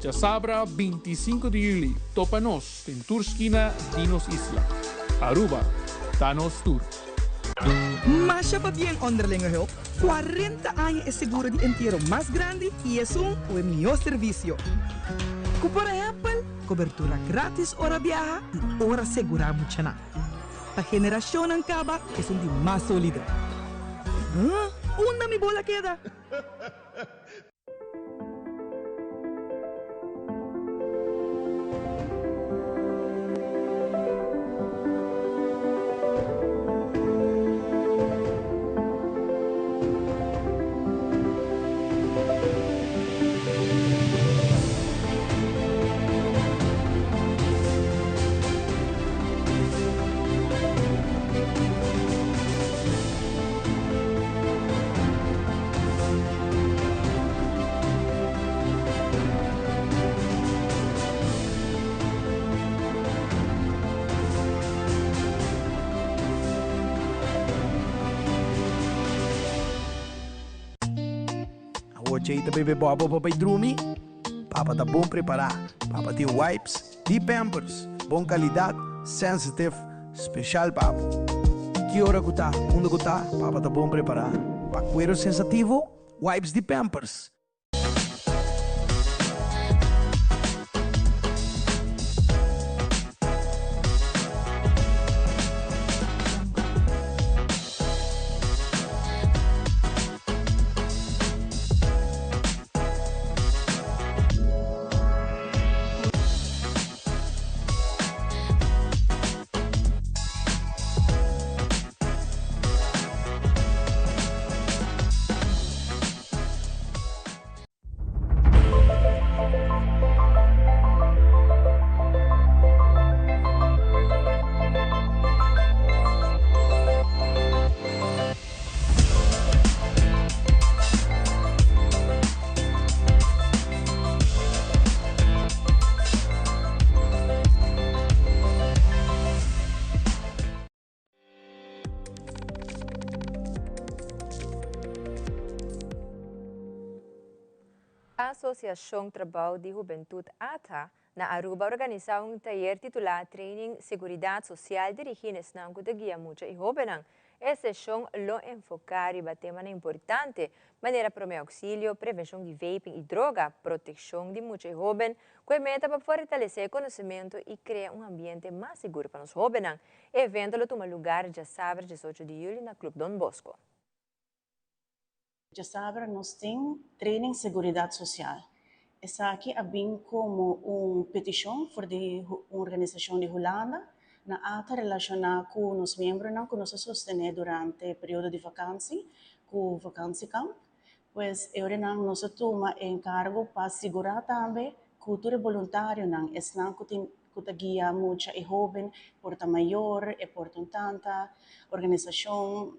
Ya sabra 25 de julio, topanos en Turskina, Dinos Isla. Aruba, danos tour. Masha pa bien onderlinge hulp. 40 años es seguro de entierro más grande y es un mejor servicio. Como por ejemplo, cobertura gratis hora viaja y hora segura mucha nada. La generación en Caba es un de más sólido. ¿Dónde mi bola queda? Jeita bebê bobo papai drumi. Papa tá bom preparar. Papa tem wipes, de pampers, bom qualidade, sensitive, special papa. que hora que tá, onde que tá, papa tá bom preparar. Para cuero sensativo, wipes de Pampers. A Associação Trabalho de Juventude ATA na Aruba organiza um taller titulado Training Seguridade Social dirigido na guia mucha e jovens. Essa sessão lo enfocar em tema importante, maneira para o auxílio, prevenção de vaping e droga, proteção de muitos jovens, com meta para fortalecer conhecimento e criar um ambiente mais seguro para os jovens. O evento toma lugar já sábado 18 de julho na Clube Dom Bosco. Já sabe, nós temos training seguridade social. Essa aqui é bem como uma petição para uma organização de Holanda na ata relacionada com os membros que nós sostenemos durante o período de vacância, com o Vacancy Camp. Pois, nós tomamos encargo para assegurar também que a cultura voluntária estão que guia muita e jovem, porta maior, e porta tanta organização,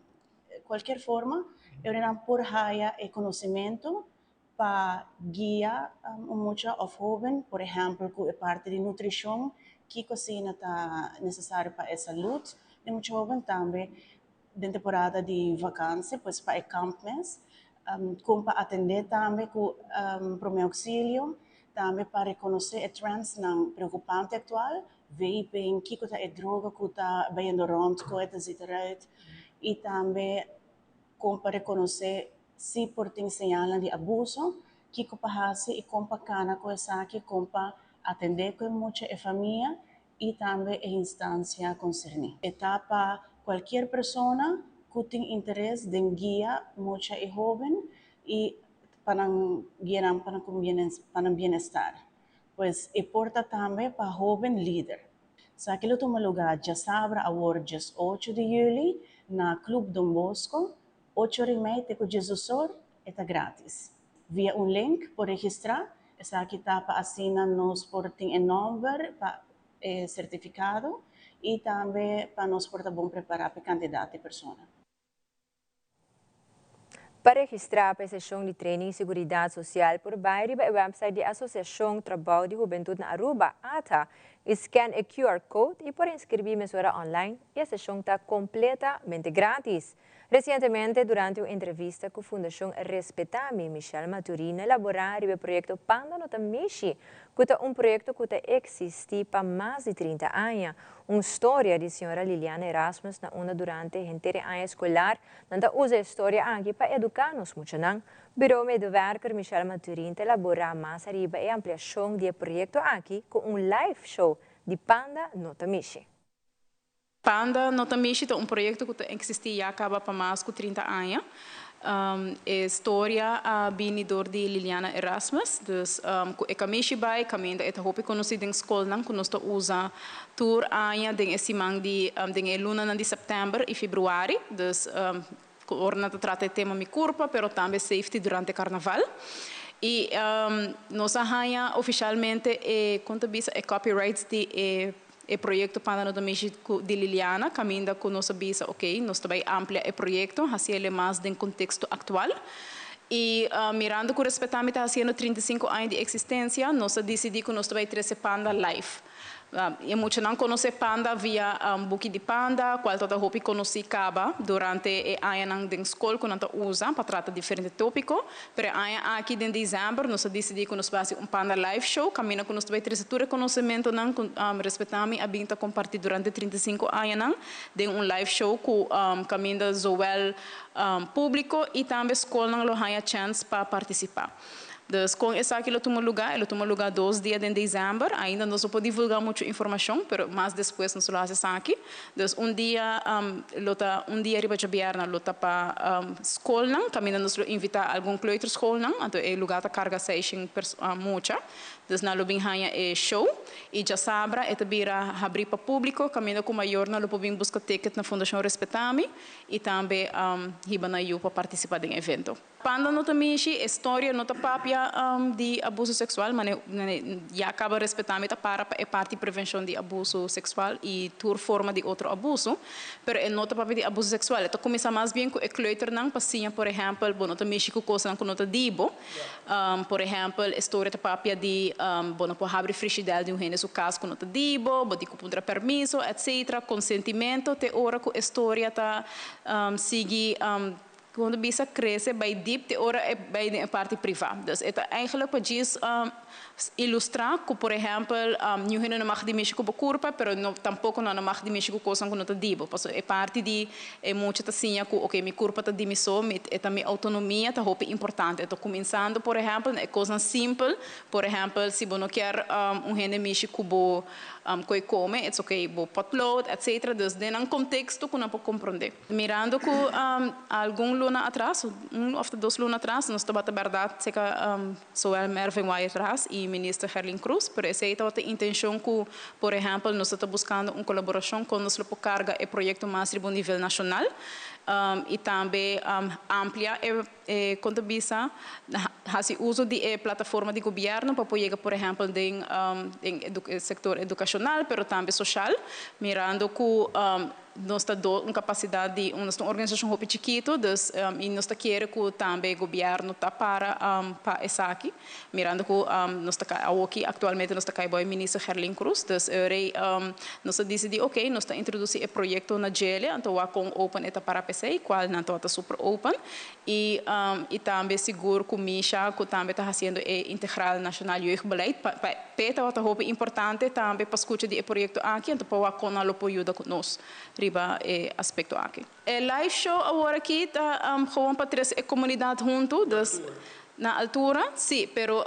qualquer forma, por haya e conhecimento para guiar muita of jovem, por exemplo, que é parte de nutrição, que cozinha está necessário para a saúde, e muita jovem também, na temporada de vacância, pois para campos, como para atender também com para o auxílio, também para reconhecer a trends não preocupante atual, vaping, que é droga, que está bem rond, etc. E também como para reconhecer se por tem sinal de abuso, que para fazer e como para cana com essa que como para atender com muita família e também a instância concernida. Etapa qualquer pessoa que tem interesse em guiar muita e jovem e para guiar para o bem-estar. Pois importa também para jovem líder. Sa aquilo toma lugar já sabe agora 8 de julho na Clube Dom Bosco. 8h30 com Jesus está grátis. Via um link para registrar, essa aqui está para assinar nos por ter número para certificado e também para nos por bom preparar para candidato e pessoa. Para registrar a sessão de treino e seguridade social por bairro, o website da Associação Trabalho de Juventude na Aruba, ATA, scan o QR Code e pode inscrever-se online e a sessão está completamente grátis. Recentemente, durante uma entrevista com a Fundação Respetame, Michelle Maturin elaboraram o projeto Panda Nota Mishi, que é um projeto que existe há mais de 30 anos. Uma história de senhora Liliana Erasmus na una durante a inteira ano escolar, nanda usa a história aqui para educar-nos muito. Bureau Medewerker Michelle Maturin elabora mais arriba a ampliação do projeto aqui com um live show de Panda Nota Mishi. Panda Nota Mishi é um projeto que existe já acaba para mais de 30 anos. A história vinidor de Liliana Erasmus, dus é Kamishi by caminho é hope conhecido em escola não que nós usa tour aia den esse mang de luna de setembro e fevereiro, dus orna trata tema mi curva, pero também safety durante carnaval. E nós arranha oficialmente contabisa copyrights de o projeto Panda Nota Mishi de Liliana, caminha com nossa bisa, ok, nós também amplia o projeto, assim ele mais em contexto atual. E mirando com respeitamente assim 35 anos de existência, nós decidimos que nós também trazer Panda Live. E muitos não conhecem Panda via book de Panda, qual toda hopi conheci Caba durante a ano de escola que nós usa para tratar diferentes tópicos. Pero aqui em dezembro nós decidimos que nós vamos fazer Panda live show, caminho que nós vai trazer todo o conhecimento não respeitamos a binta compartilhar durante 35 anos de live show que caminho zowel público e também escola não tem chance para participar. Dus com esse aqui ele toma lugar 2 dias de dezembro, ainda não se pode divulgar muita informação, mas depois nós vamos fazer aqui. Dus dia riba de bierna lota para escola, caminho nós invitar algum kleuterschool não, então é lugar da carga session muita. Dus na lobing hanya é show e já sabra é tabira abrir para público, caminho com maior na lobing busca ticket na Fundação Respeitame e também riba na IU para participar do evento. Panda nota mishi história nota papia de abuso sexual, mas já acaba respeitando para é parte de prevenção de abuso sexual e tour forma de outro abuso, pero é nota papia de abuso sexual. Então começa mais bem com kleuter não passinha, por exemplo, bom nota mishi com coisa não nota dibo, por exemplo, história da papia de bom por abrir frigidez de gênero o caso com nota dibo, bom de contra permisso, etc, consentimento, te ora com história tá sigue quando bisa cresce by deep te ora é by a parte privada. Dus het eigenlijk para diz ilustrar que por exemplo não é mag de mexer com a curva, pero não tampouco não mag de mexer com coisa que não tá dibo. Porque é parte de é muito assim que ok minha curva tá dimissão, é também autonomia tá roupa importante. Então começando por exemplo é coisa simples, por exemplo se você não quer gente mexer com o que come, é ok, bo potload, etc. Dus dentro do contexto que não pode compreender. Mirando que algum luna atrás, of 2 lunas atrás, nós estamos a verdade, seca Soel Mervin Way atrás e ministro Herlin Cruz, pero essa é a intenção que, por exemplo, nós estamos buscando uma colaboração com nós para carga o projeto mais a nível nacional e também amplia quanto bisa faz uso de plataforma de governo para apoiar, por exemplo, no setor educacional, pero também social, mirando que nós temos uma capacidade de uma organização muito chiquita, e nós queremos que também o governo está para essa aqui, mirando que nós aqui atualmente nós está o ministro Herlin Cruz, nós decidimos ok, nós introduzir o projeto na GELE, então com open eta para PC, qual não está super open e também seguro que Misha que também está fazendo o integral nacional jeugdbeleid, peta outra roupa importante também para escutar de projeto aqui, então para com a ajuda conosco. Aspecto aqui. O live show agora aqui está gewoon para trazer a comunidade junto, dus na altura, sim, pero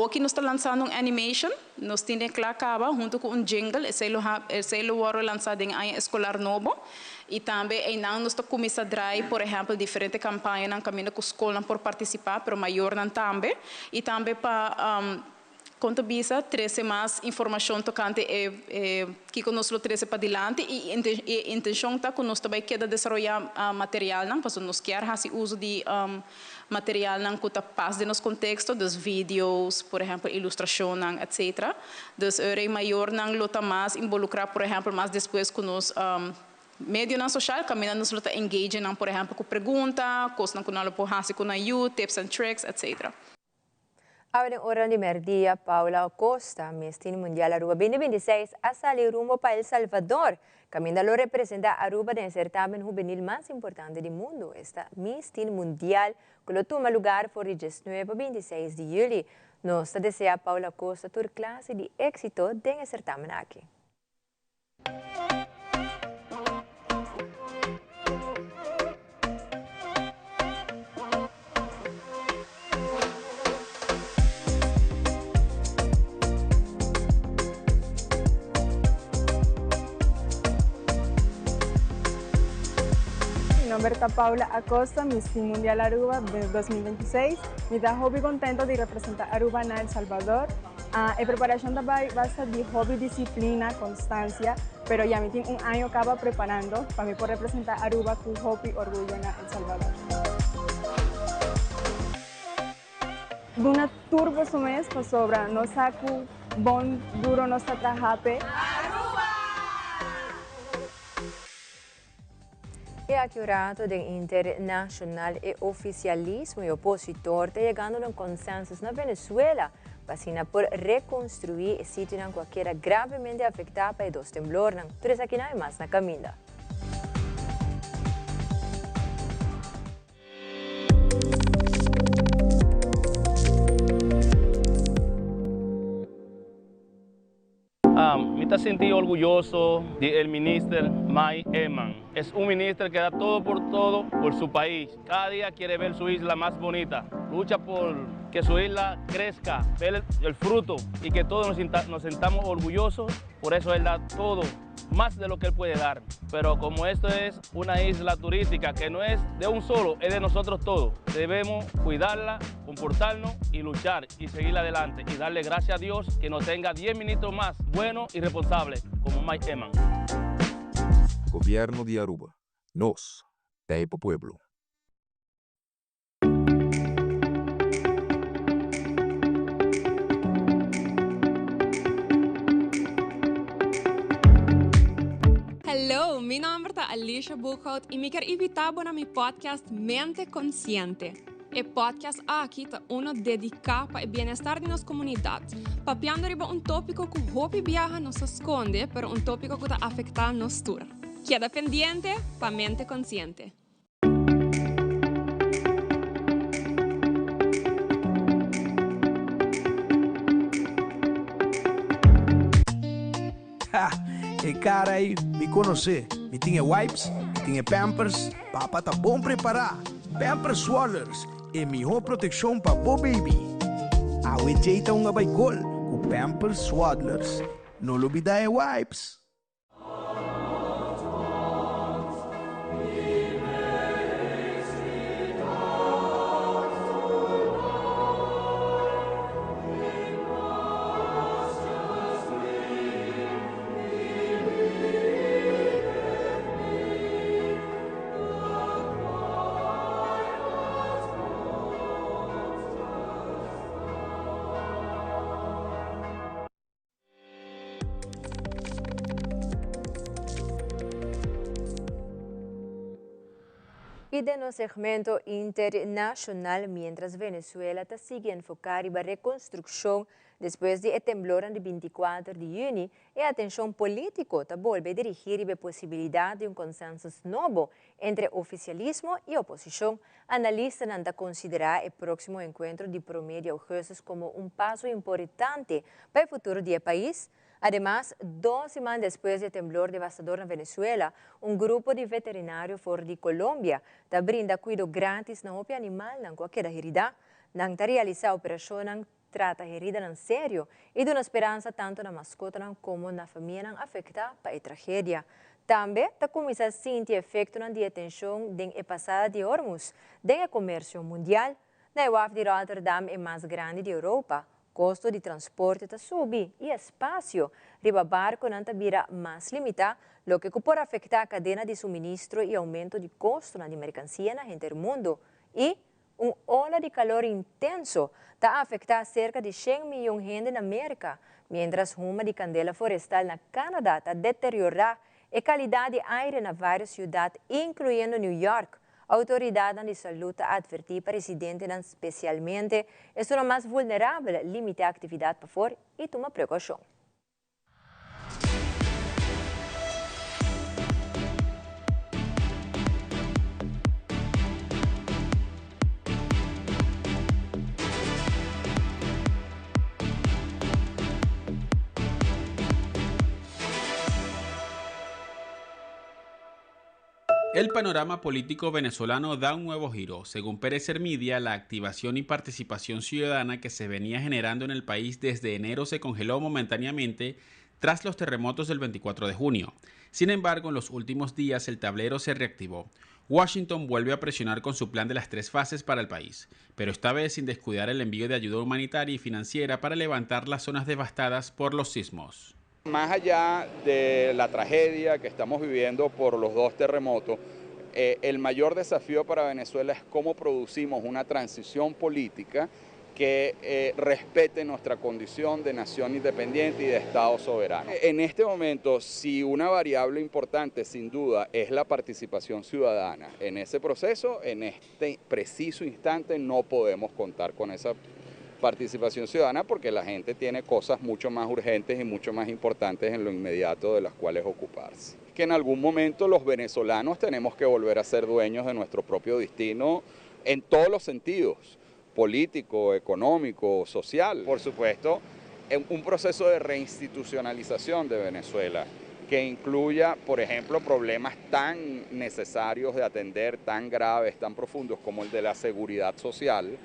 aqui nós está lançando uma animation, nós temos que acaba junto com jingle, esse é lançado em ano escolar novo, e também nós estamos começando a drive, por exemplo, diferentes campanhas na caminho com a escola por participar, pero maior também, e também para quanto bisa, trazer mais informação tocante que conosco trazer para adiante e a intenção está que nós também quer desenvolver material não, porque nós quer fazer uso de material não que está passa nos contextos dos vídeos, por exemplo, ilustração não, etc. Dus é maior não luta mais involucrar, por exemplo, mais depois que nós meio na social, caminhando nos luta engage não, por exemplo, com pergunta, coisas que nós podemos fazer com a youth, tips and tricks, etc. Ahora en hora de merdia, Paula Acosta, Miss Mundial Aruba 2026, ha salido rumbo para El Salvador. Camina lo representa Aruba en el certamen juvenil más importante del mundo. Esta Miss Mundial, que lo toma lugar por el 19 a 26 de julio. Nos desea Paula Acosta toda clase de éxito en el certamen aquí. Mi nombre es Paula Acosta, Miss Mundial Aruba 2026. Me está muy contento de representar Aruba en El Salvador. La preparación también va a ser de hobby, disciplina, constancia, pero ya me tengo un año acaba preparando para mí poder representar Aruba con hobby, orgullo en El Salvador. Una turbo sumes para sobra, no saco bon duro, no está trajape. E aqui o rato do internacional e oficialismo e opositor está chegando a um consenso na Venezuela vacina por reconstruir el sitio en cualquiera gravemente afectado por dos temblores. Entonces aquí no hay más na caminda. Me sentí orgulloso del ministro Mike Eman. Es un ministro que da todo por su país. Cada día quiere ver su isla más bonita. Lucha por que su isla crezca, ver el fruto y que todos nos sintamos orgullosos. Por eso él da todo, más de lo que él puede dar. Pero como esto es una isla turística que no es de un solo, es de nosotros todos. Debemos cuidarla, comportarnos y luchar y seguir adelante y darle gracias a Dios que nos tenga 10 ministros más buenos y responsables como Mike Eman. Gobierno de Aruba. Nos, Taipa Pueblo. Hallo, mijn naam is Alicia Boekhout en ik er invitado na mijn podcast Mente Consciente. El podcast aqui está uno dedicado para el bienestar de nuestra comunidad, papiando riba un tópico que hopi viaja nos esconde, pero un tópico que está afectando nos tour. Queda pendiente para Mente Consciente. Ha! E cara aí, me conhecer. Me tinha wipes, me tinha pampers, papa tá bom preparar. Pampers Swaddlers é melhor proteção para o baby. Ajeita uma baicol com Pampers Swaddlers. Não olvida é wipes. Y de nuestro segmento internacional, mientras Venezuela sigue enfocada en la reconstrucción después del temblor del 24 de junio, y atención política vuelve a dirigir la posibilidad de un consenso nuevo entre oficialismo y oposición. Analistas han considerado el próximo encuentro de promedio augustos como un paso importante para el futuro del país. Además, 2 semanas después del temblor devastador en Venezuela, un grupo de veterinarios de Colombia brinda cuidado gratis na roupa animal en cualquier herida. Han realizado operación trata herida en serio y de una esperanza tanto na mascota como na familia afectada por la tragedia. También comienza a sentir efecto de detención de la pasada de Hormuz del comercio mundial. La UAF de Rotterdam es más grande de Europa. Costo de transporte sube y espacio riba barco não vira más limitado, lo que puede afectar a cadena de suministro y aumento de costo de mercancía en el mundo. Y una ola de calor intenso está afectando cerca de 100 millones de gente en América, mientras uma de candela forestal en Canadá está deteriorando la calidad de aire en varias ciudades, incluyendo New York. Autoridades de salud advertido para residentes especialmente están más vulnerables, limite a actividad para fora y toma precaución. El panorama político venezolano da un nuevo giro. Según Perecer Media, la activación y participación ciudadana que se venía generando en el país desde enero se congeló momentáneamente tras los terremotos del 24 de junio. Sin embargo, en los últimos días el tablero se reactivó. Washington vuelve a presionar con su plan de las 3 fases para el país, pero esta vez sin descuidar el envío de ayuda humanitaria y financiera para levantar las zonas devastadas por los sismos. Más allá de la tragedia que estamos viviendo por los 2 terremotos, el mayor desafío para Venezuela es cómo producimos una transición política que respete nuestra condición de nación independiente y de Estado soberano. En este momento, si una variable importante, sin duda, es la participación ciudadana en ese proceso, en este preciso instante no podemos contar con esa participación ciudadana porque la gente tiene cosas mucho más urgentes y mucho más importantes en lo inmediato de las cuales ocuparse. Que en algún momento los venezolanos tenemos que volver a ser dueños de nuestro propio destino en todos los sentidos, político, económico, social. Por supuesto, un proceso de reinstitucionalización de Venezuela que incluya, por ejemplo, problemas tan necesarios de atender, tan graves, tan profundos como el de la seguridad social,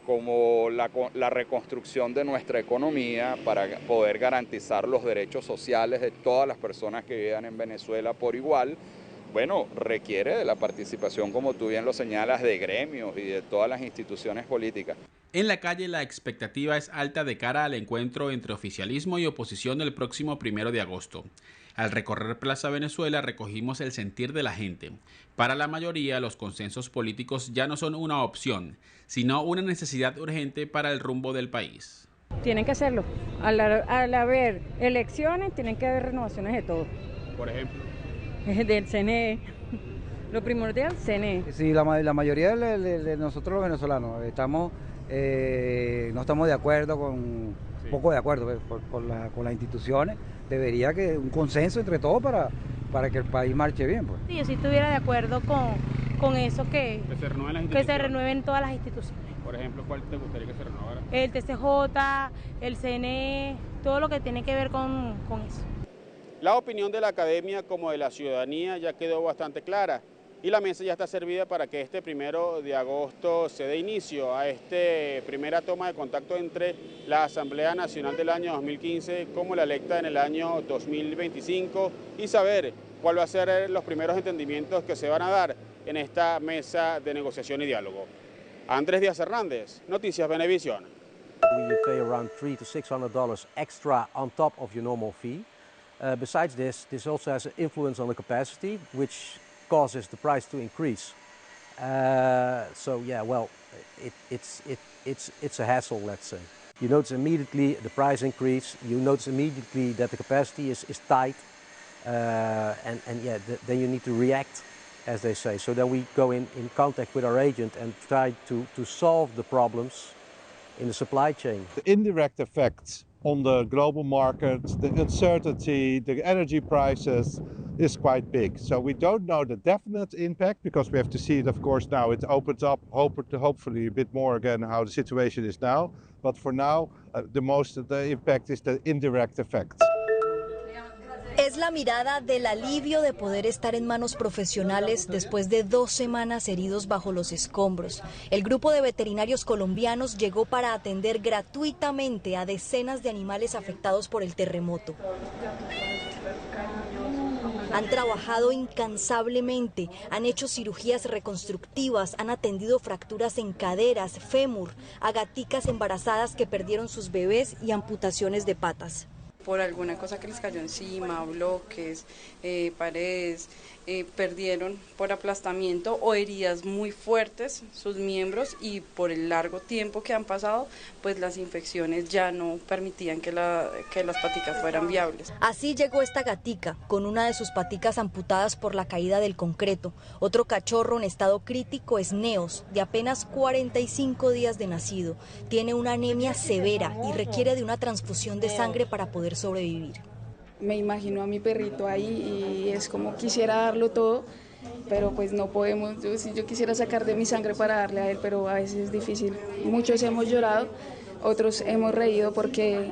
como la reconstrucción de nuestra economía para poder garantizar los derechos sociales de todas las personas que vivan en Venezuela por igual. Bueno, requiere de la participación, como tú bien lo señalas, de gremios y de todas las instituciones políticas. En la calle la expectativa es alta de cara al encuentro entre oficialismo y oposición del próximo 1 de agosto. Al recorrer Plaza Venezuela recogimos el sentir de la gente. Para la mayoría, los consensos políticos ya no son una opción, sino una necesidad urgente para el rumbo del país. Tienen que hacerlo. Al haber elecciones, tienen que haber renovaciones de todo. Por ejemplo, del CNE. Lo primordial, CNE. Sí, la mayoría de nosotros los venezolanos no estamos de acuerdo poco de acuerdo con las instituciones. Debería que un consenso entre todos para que el país marche bien. Pues. Sí, yo sí estuviera de acuerdo con eso, que se renueven todas las instituciones. Por ejemplo, ¿cuál te gustaría que se renovara? El TCJ, el CNE, todo lo que tiene que ver con eso. La opinión de la academia como de la ciudadanía ya quedó bastante clara y la mesa ya está servida para que este 1 de agosto se dé inicio a esta primera toma de contacto entre la Asamblea Nacional del año 2015 como la electa en el año 2025 y saber cuál va a ser los primeros entendimientos que se van a dar en esta mesa de negociación y diálogo. Andrés Díaz Hernández, Noticias Venevisión. You pay around $300 to $600 extra on top of your normal fee. Besides this also has an influence on the capacity, which causes the price to increase. So yeah, well, it's a hassle, let's say. You notice immediately the price increase. You notice immediately that the capacity is tight, and yeah, then you need to react, as they say. So then we go in contact with our agent and try to solve the problems in the supply chain. The indirect effects on the global market, the uncertainty, the energy prices is quite big. So we don't know the definite impact because we have to see it, of course, now. It opens up hopefully a bit more again how the situation is now. But for now, the impact is the indirect effects. Es la mirada del alivio de poder estar en manos profesionales después de 2 semanas heridos bajo los escombros. El grupo de veterinarios colombianos llegó para atender gratuitamente a decenas de animales afectados por el terremoto. Han trabajado incansablemente, han hecho cirugías reconstructivas, han atendido fracturas en caderas, fémur, a gaticas embarazadas que perdieron sus bebés y amputaciones de patas. Por alguna cosa que les cayó encima, bloques, paredes, perdieron por aplastamiento o heridas muy fuertes sus miembros y por el largo tiempo que han pasado, pues las infecciones ya no permitían que las paticas fueran viables. Así llegó esta gatica, con una de sus paticas amputadas por la caída del concreto. Otro cachorro en estado crítico es Neos, de apenas 45 días de nacido. Tiene una anemia severa y requiere de una transfusión de sangre para poder sobrevivir. Me imagino a mi perrito ahí y es como quisiera darlo todo, pero pues no podemos. Yo quisiera sacar de mi sangre para darle a él, pero a veces es difícil. Muchos hemos llorado, otros hemos reído porque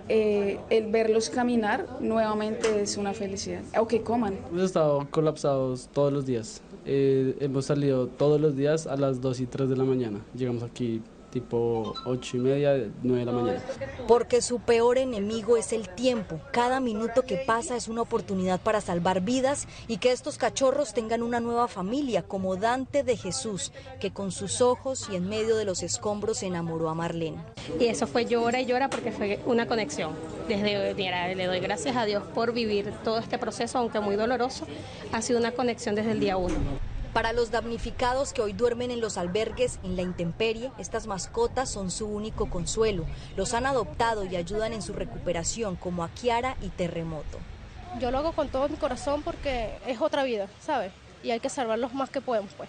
el verlos caminar nuevamente es una felicidad, o que coman. Hemos estado colapsados todos los días, hemos salido todos los días a las 2 y 3 de la mañana, llegamos aquí tipo 8:30, 9 de la mañana. Porque su peor enemigo es el tiempo. Cada minuto que pasa es una oportunidad para salvar vidas y que estos cachorros tengan una nueva familia, como Dante de Jesús, que con sus ojos y en medio de los escombros se enamoró a Marlene. Y eso fue llora y llora porque fue una conexión. Le doy gracias a Dios por vivir todo este proceso, aunque muy doloroso, ha sido una conexión desde el día 1. Para los damnificados que hoy duermen en los albergues en la intemperie, estas mascotas son su único consuelo. Los han adoptado y ayudan en su recuperación, como a Kiara y Terremoto. Yo lo hago con todo mi corazón porque es otra vida, ¿sabes? Y hay que salvar los más que podemos, pues.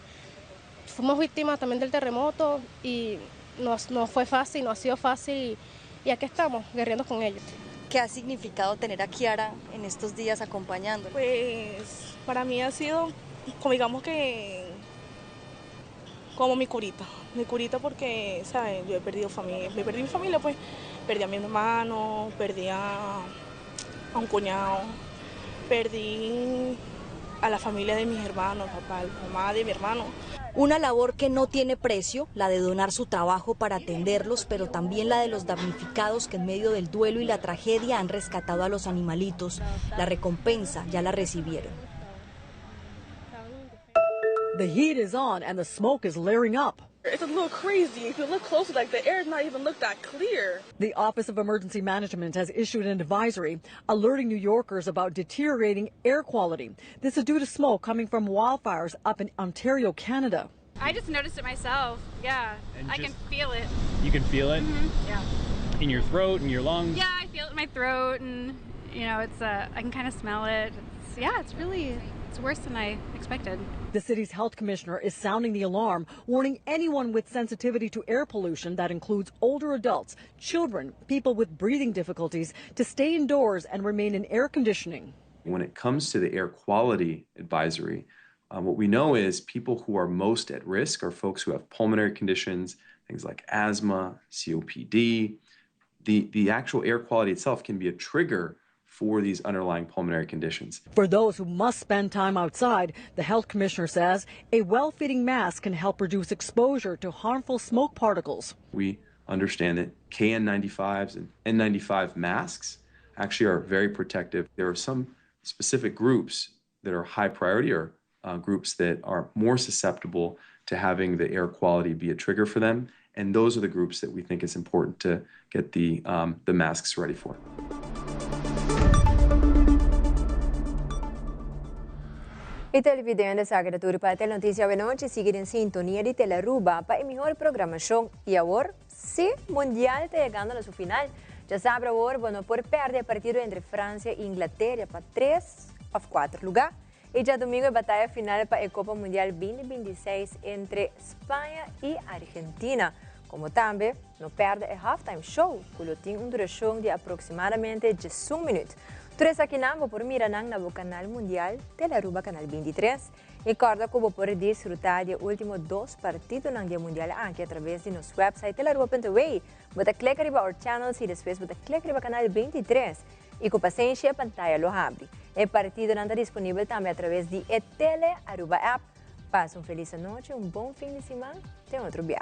Fuimos víctimas también del terremoto y no fue fácil, no ha sido fácil y aquí estamos, guerreando con ellos. ¿Qué ha significado tener a Kiara en estos días acompañando? Pues para mí ha sido, como digamos que, como mi curita porque, ¿sabes? Yo he perdido familia, mi familia, pues, perdí a mi hermano, perdí a un cuñado, perdí a la familia de mis hermanos, papá, la mamá de mi hermano. Una labor que no tiene precio, la de donar su trabajo para atenderlos, pero también la de los damnificados que en medio del duelo y la tragedia han rescatado a los animalitos. La recompensa ya la recibieron. The heat is on and the smoke is layering up. It's a little crazy. If you look closer, like the air is not even look that clear. The Office of Emergency Management has issued an advisory alerting New Yorkers about deteriorating air quality. This is due to smoke coming from wildfires up in Ontario, Canada. I just noticed it myself. Yeah, I can feel it. You can feel it? Yeah. In your throat, in your lungs? Yeah, I feel it in my throat, and you know, I can kind of smell it. It's worse than I expected. The city's health commissioner is sounding the alarm, warning anyone with sensitivity to air pollution, that includes older adults, children, people with breathing difficulties, to stay indoors and remain in air conditioning. When it comes to the air quality advisory, what we know is people who are most at risk are folks who have pulmonary conditions, things like asthma, COPD. The actual air quality itself can be a trigger for these underlying pulmonary conditions. For those who must spend time outside, the health commissioner says a well-fitting mask can help reduce exposure to harmful smoke particles. We understand that KN95s and N95 masks actually are very protective. There are some specific groups that are high priority, or groups that are more susceptible to having the air quality be a trigger for them. And those are the groups that we think it's important to get the masks ready for. E televidente dessa agricultura para a Telenotícia de noite, seguir em sintonia de Teleruba para a melhor programação. E agora, sim, Mundial está chegando no seu final. Já sabe agora, bueno, por perder o partido entre França e Inglaterra para 3 ou 4 lugares. E já domingo a batalha final para a Copa Mundial 2026 entre Espanha e Argentina. Como também, não perde o halftime show, que tem uma duração de aproximadamente 18 minutos. Tres aqui não por mirar no canal mundial Teleruba Canal 23. E recorda que você pode desfrutar de últimos 2 partidos no dia mundial aqui através de nosso website teleruba.way. Você clica em our channels e depois você clica no canal 23. E com paciência a pantalla lo abre. O partido está disponível também através de Tele Aruba app. Passa uma feliz noite, bom fim de semana. Até outro dia.